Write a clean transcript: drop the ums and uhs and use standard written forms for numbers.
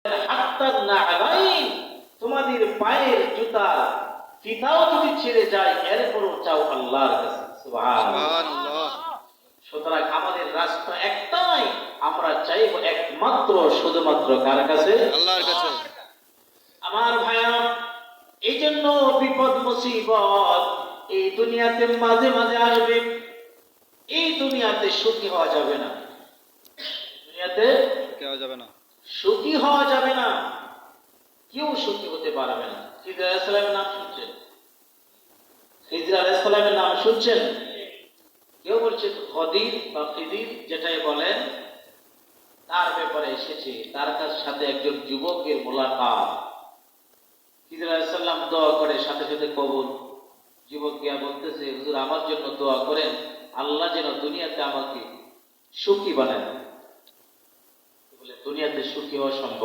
হাত্তান না'লাইন, তোমাদের পায়ের জুতা ফিতাও যদি ছেড়ে যায় এরপরও চাও আল্লাহর কাছে। সুবহানাল্লাহ। সুতরাং আমাদের রাস্তা একটাই, আমরা চাইব একমাত্র শুধুমাত্র কার কাছে? আল্লাহর কাছে। আমার ভাইরা, এই জন্য বিপদ মুসিবত এই দুনিয়াতে মাঝে মাঝে আসবে। এই দুনিয়াতে সুখী হওয়া যাবে না, দুনিয়াতে কেউ যাবে না, সুখী হওয়া যাবে না, কেউ সুখী হতে পারবে না। খিজির আলাইহিস সালামের নাম শুনছেন? খিজির আলাইহিস সালামের নাম শুনছেন? কেউ বলছে খদির বা খিজির, যেটাই বলেন, তার ব্যাপারে এসেছে। তার সাথে একজন যুবকের মোলাকাত। খিজির আলাইহিস সালাম দোয়া করে, সাথে সাথে কবুল। যুবক গিয়া বলতেছে, হুজুর আমার জন্য দোয়া করেন, আল্লাহ যেন দুনিয়াতে আমাকে সুখী বানায়। বলে দুনিয়াতে সুখী হওয়া সম্ভব?